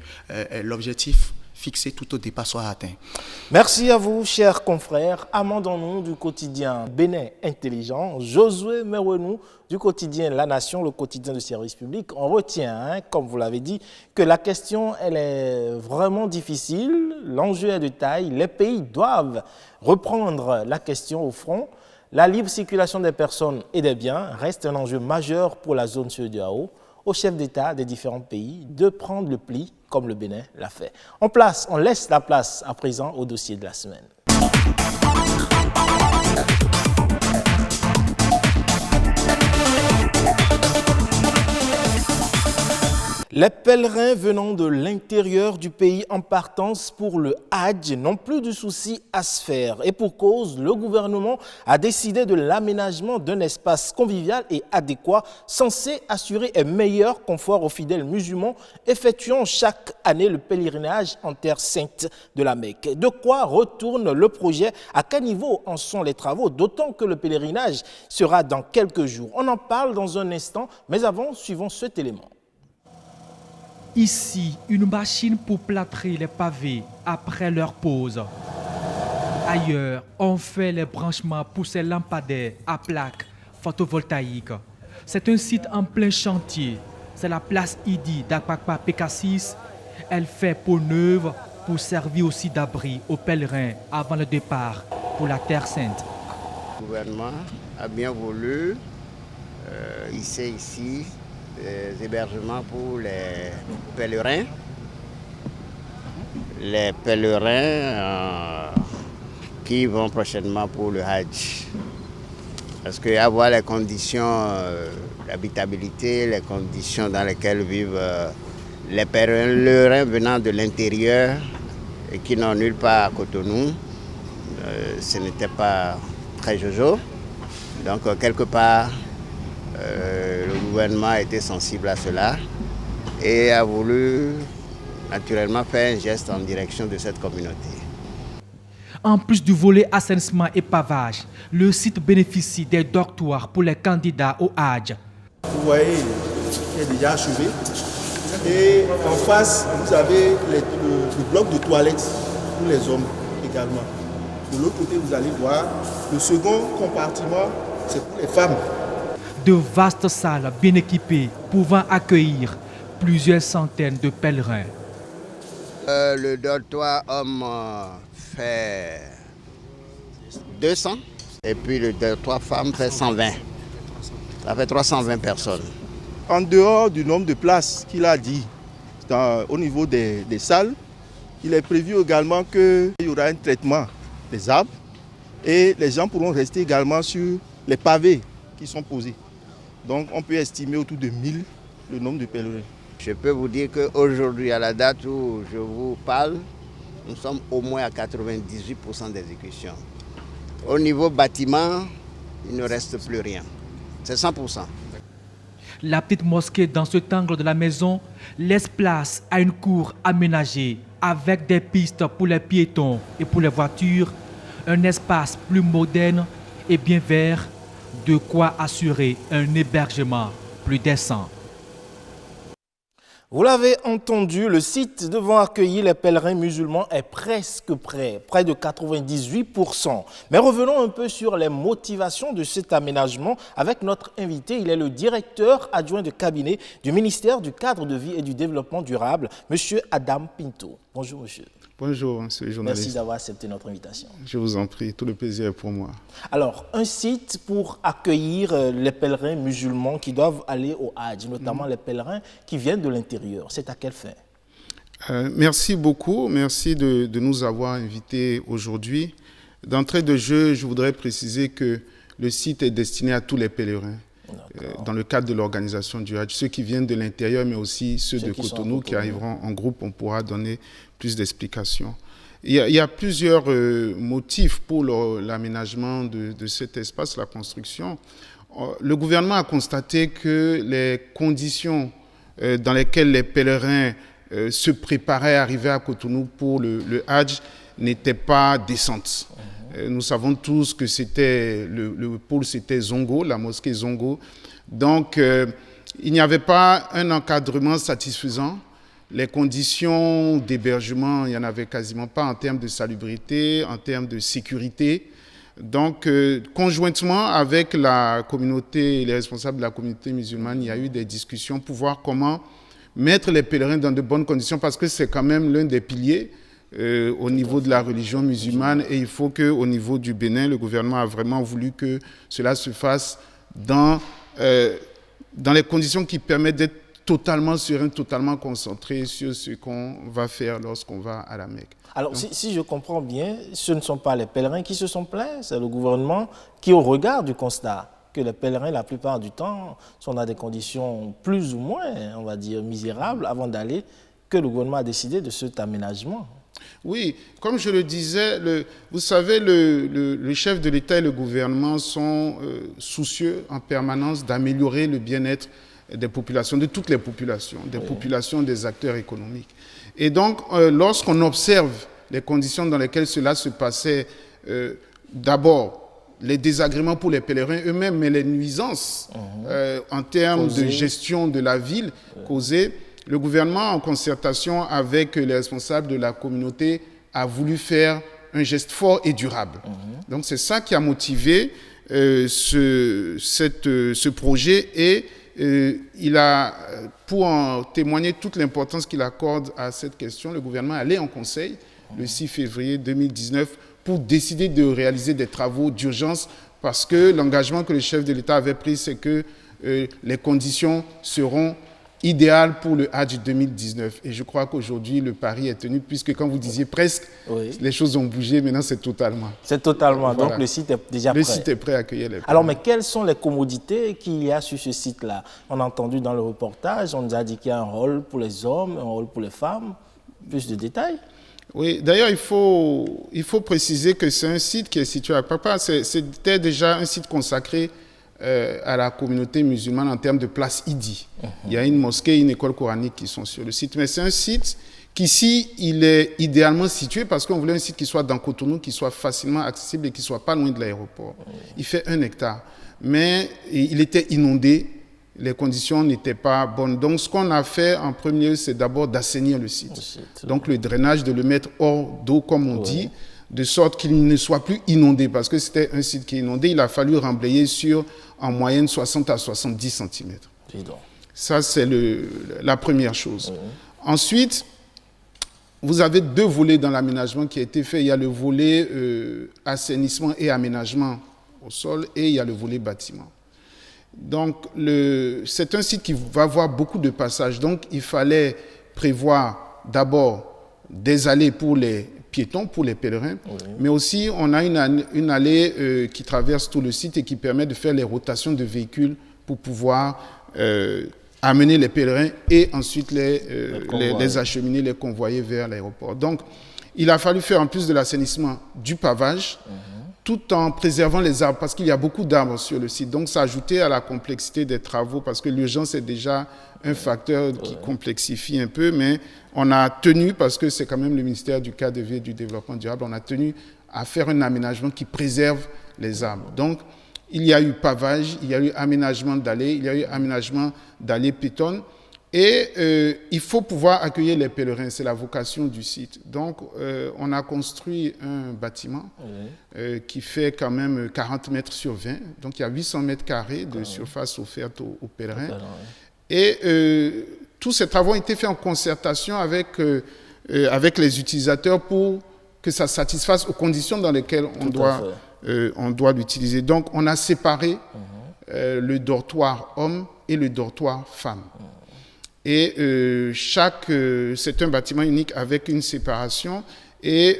l'objectif fixé tout au départ soit atteint. Merci à vous, chers confrères. Amandons-nous du quotidien Bénin Intelligent. Josué Merouenou du quotidien La Nation, le quotidien de service public. On retient, comme vous l'avez dit, que la question elle est vraiment difficile. L'enjeu est de taille. Les pays doivent reprendre la question au front. La libre circulation des personnes et des biens reste un enjeu majeur pour la zone CEDEAO. Aux chefs d'État des différents pays de prendre le pli, comme le Bénin l'a fait. On laisse la place à présent au dossier de la semaine. Les pèlerins venant de l'intérieur du pays en partance pour le Hadj n'ont plus de soucis à se faire. Et pour cause, le gouvernement a décidé de l'aménagement d'un espace convivial et adéquat censé assurer un meilleur confort aux fidèles musulmans effectuant chaque année le pèlerinage en terre sainte de la Mecque. De quoi retourne le projet? À quel niveau en sont les travaux? D'autant que le pèlerinage sera dans quelques jours. On en parle dans un instant, mais avant, suivons cet élément. Ici, une machine pour plâtrer les pavés après leur pause. Ailleurs, on fait les branchements pour ces lampadaires à plaques photovoltaïques. C'est un site en plein chantier. C'est la place Idi d'Akpakpa PK6. Elle fait peau neuve pour servir aussi d'abri aux pèlerins avant le départ pour la Terre Sainte. Le gouvernement a bien voulu hisser ici des hébergements pour les pèlerins. Les pèlerins qui vont prochainement pour le Hadj. Parce qu'avoir les conditions d'habitabilité, les conditions dans lesquelles vivent les pèlerins venant de l'intérieur et qui n'ont nulle part à Cotonou, ce n'était pas très jojo. Donc quelque part, le gouvernement a été sensible à cela et a voulu naturellement faire un geste en direction de cette communauté. En plus du volet assainissement et pavage, le site bénéficie des dortoirs pour les candidats au Hadj. Vous voyez, il est déjà achevé. Et en face, vous avez le bloc de toilettes pour les hommes également. De l'autre côté, vous allez voir, le second compartiment, c'est pour les femmes. De vastes salles bien équipées pouvant accueillir plusieurs centaines de pèlerins. Le dortoir homme fait 200 et puis le dortoir femme fait 120. Ça fait 320 personnes. En dehors du nombre de places qu'il a dit au niveau des salles, il est prévu également qu'il y aura un traitement des arbres et les gens pourront rester également sur les pavés qui sont posés. Donc on peut estimer autour de 1000 le nombre de pèlerins. Je peux vous dire qu'aujourd'hui, à la date où je vous parle, nous sommes au moins à 98% d'exécution. Au niveau bâtiment, il ne reste plus rien. C'est 100%. La petite mosquée dans cet angle de la maison laisse place à une cour aménagée avec des pistes pour les piétons et pour les voitures, un espace plus moderne et bien vert, de quoi assurer un hébergement plus décent. Vous l'avez entendu, le site devant accueillir les pèlerins musulmans est presque près de 98%. Mais revenons un peu sur les motivations de cet aménagement avec notre invité. Il est le directeur adjoint de cabinet du ministère du Cadre de vie et du Développement durable, M. Adam Pinto. Bonjour, monsieur. Bonjour, monsieur le journaliste. Merci d'avoir accepté notre invitation. Je vous en prie, tout le plaisir est pour moi. Alors, un site pour accueillir les pèlerins musulmans qui doivent aller au Hadj, notamment les pèlerins qui viennent de l'intérieur. C'est à quelle fin? Merci beaucoup. Merci de nous avoir invités aujourd'hui. D'entrée de jeu, je voudrais préciser que le site est destiné à tous les pèlerins. dans le cadre de l'organisation du Hajj. Ceux qui viennent de l'intérieur, mais aussi ceux de Cotonou qui arriveront en groupe, on pourra donner plus d'explications. Il y a plusieurs motifs pour l'aménagement de cet espace, la construction. Le gouvernement a constaté que les conditions dans lesquelles les pèlerins se préparaient à arriver à Cotonou pour le Hajj n'étaient pas décentes. Nous savons tous que c'était le pôle, c'était Zongo, la mosquée Zongo. Donc, il n'y avait pas un encadrement satisfaisant. Les conditions d'hébergement, il n'y en avait quasiment pas en termes de salubrité, en termes de sécurité. Donc, conjointement avec la communauté, les responsables de la communauté musulmane, il y a eu des discussions pour voir comment mettre les pèlerins dans de bonnes conditions, parce que c'est quand même l'un des piliers au niveau de la religion musulmane, et il faut qu'au niveau du Bénin, le gouvernement a vraiment voulu que cela se fasse dans les conditions qui permettent d'être totalement serein, totalement concentré sur ce qu'on va faire lorsqu'on va à la Mecque. Alors, si je comprends bien, ce ne sont pas les pèlerins qui se sont plaints, c'est le gouvernement qui, au regard du constat que les pèlerins, la plupart du temps, sont dans des conditions plus ou moins, on va dire, misérables avant d'aller, que le gouvernement a décidé de cet aménagement. Oui, comme je le disais, vous savez, le chef de l'État et le gouvernement sont soucieux en permanence d'améliorer le bien-être des populations, de toutes les populations, des populations, des acteurs économiques. Et donc, lorsqu'on observe les conditions dans lesquelles cela se passait, d'abord, les désagréments pour les pèlerins eux-mêmes, mais les nuisances en termes de gestion de la ville causées, le gouvernement, en concertation avec les responsables de la communauté, a voulu faire un geste fort et durable. Donc, c'est ça qui a motivé ce projet, et il a, pour en témoigner toute l'importance qu'il accorde à cette question, le gouvernement est allé en conseil le 6 février 2019 pour décider de réaliser des travaux d'urgence, parce que l'engagement que le chef de l'État avait pris, c'est que les conditions seront idéal pour le Hajj 2019. Et je crois qu'aujourd'hui, le pari est tenu, puisque quand vous disiez presque, les choses ont bougé, maintenant c'est totalement. C'est totalement, voilà. Donc le site est déjà prêt. Le site est prêt à accueillir les pèlerins. Alors, mais quelles sont les commodités qu'il y a sur ce site-là? On a entendu dans le reportage, on nous a dit qu'il y a un rôle pour les hommes, un rôle pour les femmes. Plus de détails? Oui, d'ailleurs, il faut préciser que c'est un site qui est situé à Papa. C'était déjà un site consacré à la communauté musulmane en termes de place Idi. Il y a une mosquée et une école coranique qui sont sur le site. Mais c'est un site qui, ici, il est idéalement situé parce qu'on voulait un site qui soit dans Cotonou, qui soit facilement accessible et qui ne soit pas loin de l'aéroport. Il fait 1 hectare. Mais il était inondé. Les conditions n'étaient pas bonnes. Donc, ce qu'on a fait en premier, c'est d'abord d'assainir le site. Donc, le drainage, de le mettre hors d'eau, comme on dit, de sorte qu'il ne soit plus inondé. Parce que c'était un site qui est inondé. Il a fallu remblayer sur, en moyenne, 60 à 70 cm. Ça, c'est la première chose. Ensuite, vous avez 2 volets dans l'aménagement qui a été fait. Il y a le volet assainissement et aménagement au sol, et il y a le volet bâtiment. Donc, c'est un site qui va avoir beaucoup de passages. Donc, il fallait prévoir d'abord des allées pour les piétons, pour les pèlerins, mais aussi on a une allée qui traverse tout le site et qui permet de faire les rotations de véhicules pour pouvoir amener les pèlerins et ensuite les acheminer, les convoyer vers l'aéroport. Donc, il a fallu faire en plus de l'assainissement du pavage, tout en préservant les arbres, parce qu'il y a beaucoup d'arbres sur le site. Donc, ça a ajouté à la complexité des travaux, parce que l'urgence est déjà un facteur qui complexifie un peu, mais on a tenu, parce que c'est quand même le ministère du Cadre de vie et du Développement durable, on a tenu à faire un aménagement qui préserve les arbres. Donc, il y a eu pavage, il y a eu aménagement d'allées, il y a eu aménagement d'allées piétonnes, et il faut pouvoir accueillir les pèlerins, c'est la vocation du site. Donc, on a construit un bâtiment qui fait quand même 40 mètres sur 20. Donc, il y a 800 mètres carrés de surface offerte aux pèlerins. Et tous ces travaux ont été faits en concertation avec les utilisateurs pour que ça satisfasse aux conditions dans lesquelles on doit l'utiliser. Donc, on a séparé le dortoir homme et le dortoir femme. Et c'est un bâtiment unique avec une séparation. Et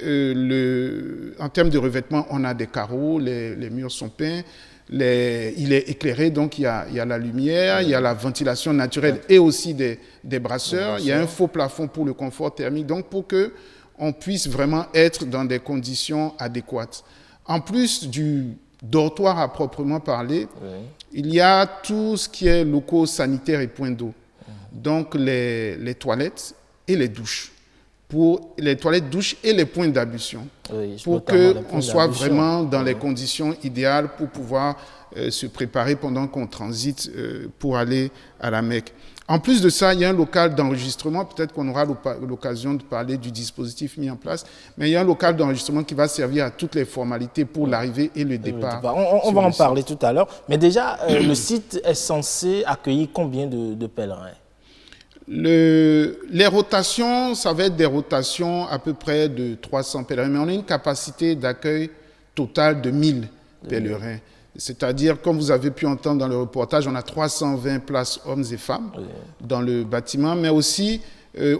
en termes de revêtement, on a des carreaux, les murs sont peints. il est éclairé, donc il y a la lumière, il y a la ventilation naturelle et aussi des brasseurs. Il y a un faux plafond pour le confort thermique, donc pour qu'on puisse vraiment être dans des conditions adéquates. En plus du dortoir à proprement parler, il y a tout ce qui est locaux sanitaires et points d'eau. Donc les toilettes et les douches. Pour les toilettes, douches et les points d'ablution. Pour qu'on soit vraiment dans les conditions idéales pour pouvoir se préparer pendant qu'on transite pour aller à la Mecque. En plus de ça, il y a un local d'enregistrement. Peut-être qu'on aura l'occasion de parler du dispositif mis en place. Mais il y a un local d'enregistrement qui va servir à toutes les formalités pour l'arrivée et le départ. On va en parler tout à l'heure. Mais déjà, le site est censé accueillir combien de pèlerins? Les rotations, ça va être des rotations à peu près de 300 pèlerins. Mais on a une capacité d'accueil totale de 1000 pèlerins. C'est-à-dire, comme vous avez pu entendre dans le reportage, on a 320 places hommes et femmes dans le bâtiment, mais aussi,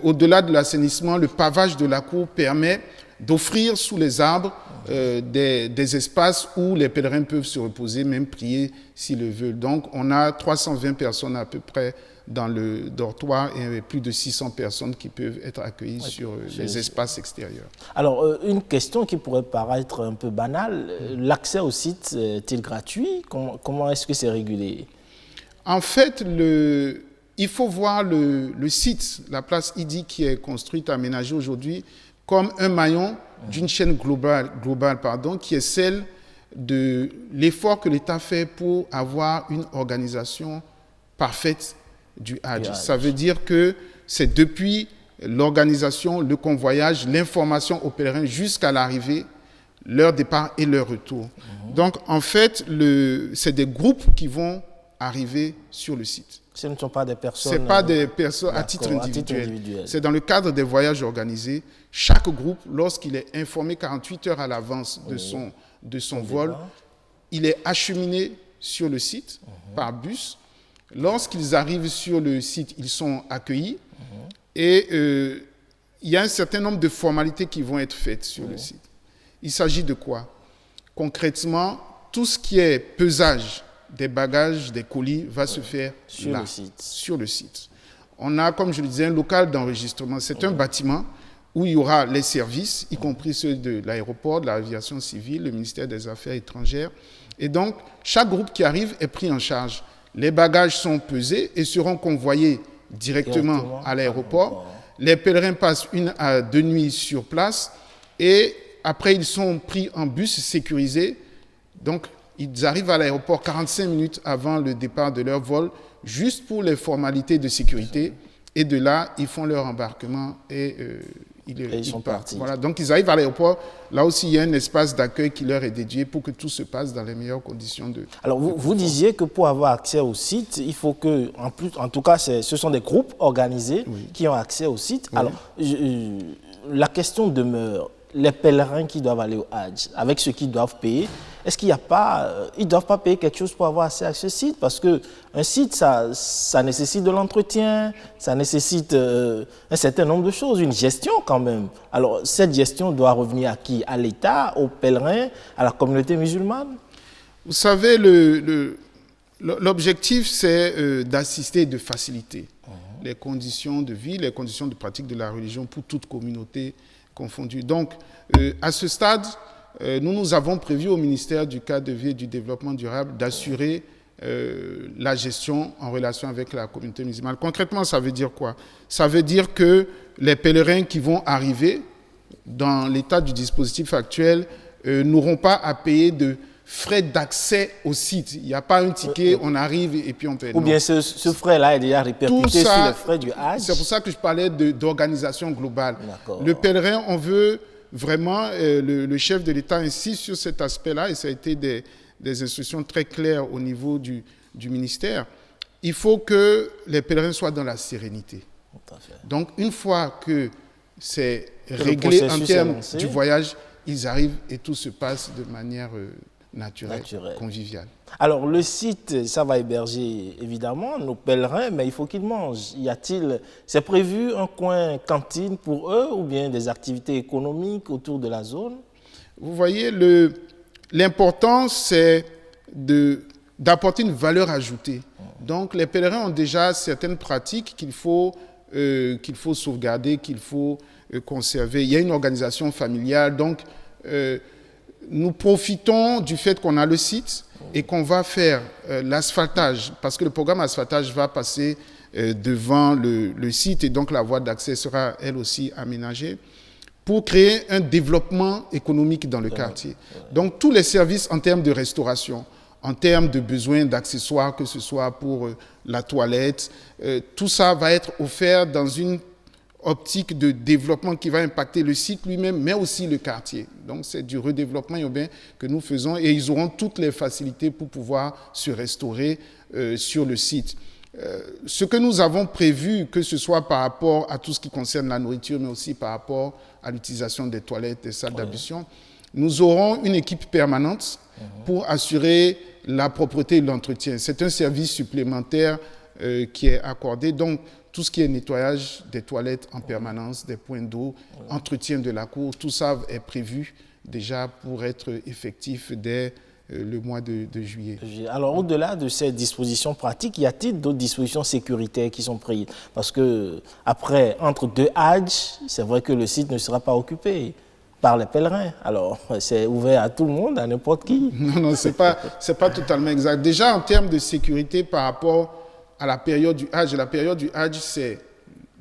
au-delà de l'assainissement, le pavage de la cour permet d'offrir sous les arbres des espaces où les pèlerins peuvent se reposer, même prier s'ils le veulent. Donc, on a 320 personnes à peu près dans le dortoir et plus de 600 personnes qui peuvent être accueillies sur les espaces extérieurs. Alors, une question qui pourrait paraître un peu banale, l'accès au site est-il gratuit? Comment est-ce que c'est régulé? En fait, il faut voir le site, la place Idi qui est construite, aménagée aujourd'hui, comme un maillon d'une chaîne globale, qui est celle de l'effort que l'État fait pour avoir une organisation parfaite du Hajj. Ça veut dire que c'est depuis l'organisation, le convoyage, l'information aux pèlerins jusqu'à l'arrivée, leur départ et leur retour. Donc, en fait, c'est des groupes qui vont arriver sur le site. Ce ne sont pas des personnes... Ce ne sont pas des personnes à titre individuel. C'est dans le cadre des voyages organisés. Chaque groupe, lorsqu'il est informé 48 heures à l'avance de son vol, il est acheminé sur le site par bus. Lorsqu'ils arrivent sur le site, ils sont accueillis et il y a un certain nombre de formalités qui vont être faites sur le site. Il s'agit de quoi? Concrètement, tout ce qui est pesage des bagages, des colis, va se faire sur le site. On a, comme je le disais, un local d'enregistrement. C'est un bâtiment où il y aura les services, y compris ceux de l'aéroport, de l'aviation civile, le ministère des Affaires étrangères. Et donc, chaque groupe qui arrive est pris en charge. Les bagages sont pesés et seront convoyés directement à l'aéroport. Les pèlerins passent 1 à 2 nuits sur place et après, ils sont pris en bus sécurisé. Donc, ils arrivent à l'aéroport 45 minutes avant le départ de leur vol, juste pour les formalités de sécurité. Et de là, ils font leur embarquement et ils sont partis. Voilà. Donc, ils arrivent à l'aéroport. Là aussi, il y a un espace d'accueil qui leur est dédié pour que tout se passe dans les meilleures conditions. Alors, vous disiez que pour avoir accès au site, il faut que, en tout cas, ce sont des groupes organisés qui ont accès au site. Alors, la question demeure. Les pèlerins qui doivent aller au Hajj, avec ce qu'ils doivent payer, est-ce qu'il n'y a pas, ils ne doivent pas payer quelque chose pour avoir accès à ce site? Parce qu'un site, ça nécessite de l'entretien, ça nécessite un certain nombre de choses, une gestion quand même. Alors, cette gestion doit revenir à qui? À l'État, aux pèlerins, à la communauté musulmane? Vous savez, l'objectif, c'est d'assister et de faciliter les conditions de vie, les conditions de pratique de la religion pour toute communauté confondue. Donc, à ce stade, nous avons prévu au ministère du cadre de vie et du développement durable d'assurer la gestion en relation avec la communauté musulmane. Concrètement, ça veut dire quoi? Ça veut dire que les pèlerins qui vont arriver, dans l'état du dispositif actuel, n'auront pas à payer de frais d'accès au site. Il n'y a pas un ticket, on arrive et puis on paye. Ou bien ce frais-là est déjà répercuté sur les frais du Hajj. C'est pour ça que je parlais d'organisation globale. Le pèlerin, on veut vraiment, le chef de l'État insiste sur cet aspect-là et ça a été des instructions très claires au niveau du ministère. Il faut que les pèlerins soient dans la sérénité. Donc, une fois que c'est réglé en termes du voyage, ils arrivent et tout se passe de manière naturelle, conviviale. Alors, le site, ça va héberger évidemment nos pèlerins, mais il faut qu'ils mangent. C'est prévu un coin cantine pour eux ou bien des activités économiques autour de la zone? Vous voyez, l'important, c'est d'apporter une valeur ajoutée. Donc, les pèlerins ont déjà certaines pratiques qu'il faut sauvegarder, qu'il faut conserver. Il y a une organisation familiale. Donc, nous profitons du fait qu'on a le site et qu'on va faire l'asphaltage, parce que le programme asphaltage va passer devant le site et donc la voie d'accès sera elle aussi aménagée pour créer un développement économique dans le quartier. Donc, tous les services en termes de restauration, en termes de besoins d'accessoires, que ce soit pour la toilette, tout ça va être offert dans une optique de développement qui va impacter le site lui-même, mais aussi le quartier. Donc, c'est du redéveloppement urbain que nous faisons et ils auront toutes les facilités pour pouvoir se restaurer sur le site. Ce que nous avons prévu, que ce soit par rapport à tout ce qui concerne la nourriture, mais aussi par rapport à l'utilisation des toilettes, des salles d'ablution, nous aurons une équipe permanente pour assurer la propreté et l'entretien. C'est un service supplémentaire qui est accordé. Donc, tout ce qui est nettoyage des toilettes en permanence, des points d'eau, entretien de la cour, tout ça est prévu déjà pour être effectif dès le mois de juillet. Alors, au-delà de ces dispositions pratiques, y a-t-il d'autres dispositions sécuritaires qui sont prises? Parce que après, entre deux Hajj, c'est vrai que le site ne sera pas occupé par les pèlerins. Alors, c'est ouvert à tout le monde, à n'importe qui. Non, c'est pas totalement exact. Déjà, en termes de sécurité par rapport à la période du Hajj, c'est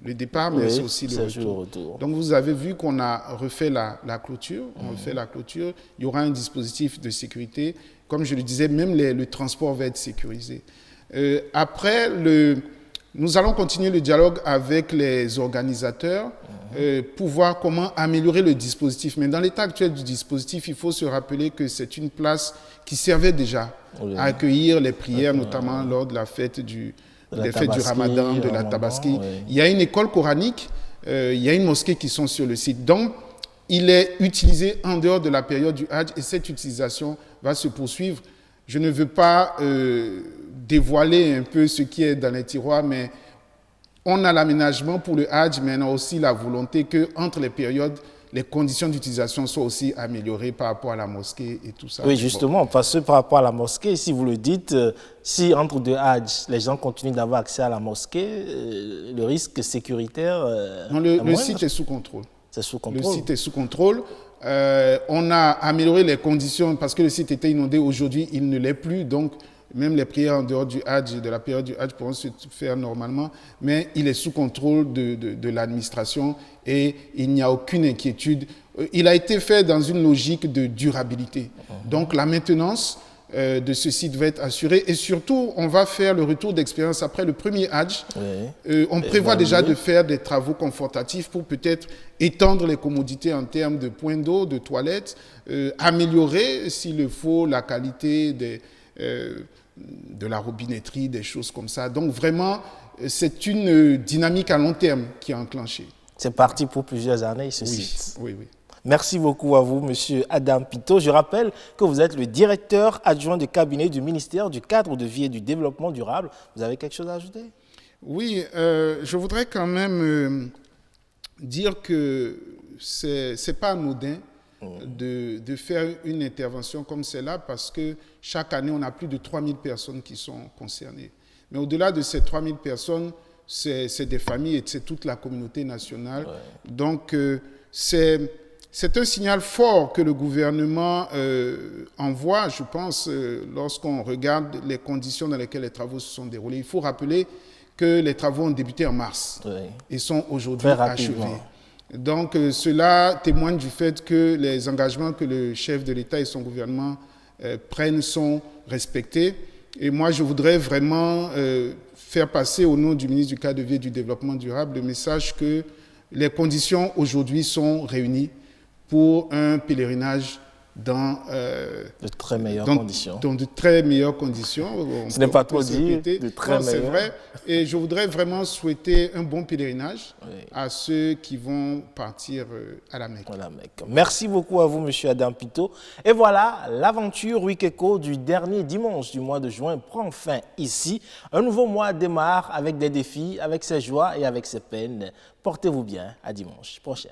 le départ, mais c'est aussi le retour. Donc, vous avez vu qu'on a refait la clôture. On refait la clôture. Il y aura un dispositif de sécurité. Comme je le disais, même le transport va être sécurisé. Après, nous allons continuer le dialogue avec les organisateurs pour voir comment améliorer le dispositif. Mais dans l'état actuel du dispositif, il faut se rappeler que c'est une place qui servait déjà à accueillir les prières, notamment lors de la fête du Ramadan, de la Tabaski. Il y a une école coranique, il y a une mosquée qui sont sur le site. Donc, il est utilisé en dehors de la période du Hajj et cette utilisation va se poursuivre. Je ne veux pas dévoiler un peu ce qui est dans les tiroirs, mais on a l'aménagement pour le Hajj, mais on a aussi la volonté qu'entre les périodes, les conditions d'utilisation soient aussi améliorées par rapport à la mosquée et tout ça. Oui, justement, parce que par rapport à la mosquée, si vous le dites, si entre deux Hajj, les gens continuent d'avoir accès à la mosquée, le risque sécuritaire... Non, le site est sous contrôle. C'est sous contrôle. Le site est sous contrôle. On a amélioré les conditions parce que le site était inondé. Aujourd'hui, il ne l'est plus. Donc, même les prières en dehors du Hajj, de la période du Hajj, pourront se faire normalement. Mais il est sous contrôle de l'administration et il n'y a aucune inquiétude. Il a été fait dans une logique de durabilité. Donc, la maintenance de ce site va être assurée. Et surtout, on va faire le retour d'expérience après le premier Hajj. On prévoit déjà de faire des travaux confortatifs pour peut-être étendre les commodités en termes de points d'eau, de toilettes, améliorer, s'il le faut, la qualité de la robinetterie, des choses comme ça. Donc vraiment, c'est une dynamique à long terme qui est enclenchée. C'est parti pour plusieurs années, ce site. Oui. Merci beaucoup à vous, Monsieur Adam Pito. Je rappelle que vous êtes le directeur adjoint de cabinet du ministère du Cadre de vie et du Développement durable. Vous avez quelque chose à ajouter? Oui, je voudrais quand même dire que ce n'est pas anodin de faire une intervention comme celle-là parce que chaque année, on a plus de 3000 personnes qui sont concernées. Mais au-delà de ces 3000 personnes, c'est des familles et c'est toute la communauté nationale. Donc, c'est un signal fort que le gouvernement envoie, je pense, lorsqu'on regarde les conditions dans lesquelles les travaux se sont déroulés. Il faut rappeler que les travaux ont débuté en mars et sont aujourd'hui achevés. Donc, cela témoigne du fait que les engagements que le chef de l'État et son gouvernement prennent sont respectés. Et moi, je voudrais vraiment faire passer au nom du ministre du Cadre de vie et du Développement durable le message que les conditions aujourd'hui sont réunies pour un pèlerinage dans de très meilleures conditions. Dans de très meilleures conditions. Ce n'est pas trop dit, de très meilleures. C'est vrai. Et je voudrais vraiment souhaiter un bon pèlerinage à ceux qui vont partir à la Mecque. Merci beaucoup à vous, Monsieur Adam Pito. Et voilà, l'aventure Wikeko du dernier dimanche du mois de juin prend fin ici. Un nouveau mois démarre avec des défis, avec ses joies et avec ses peines. Portez-vous bien. À dimanche prochain.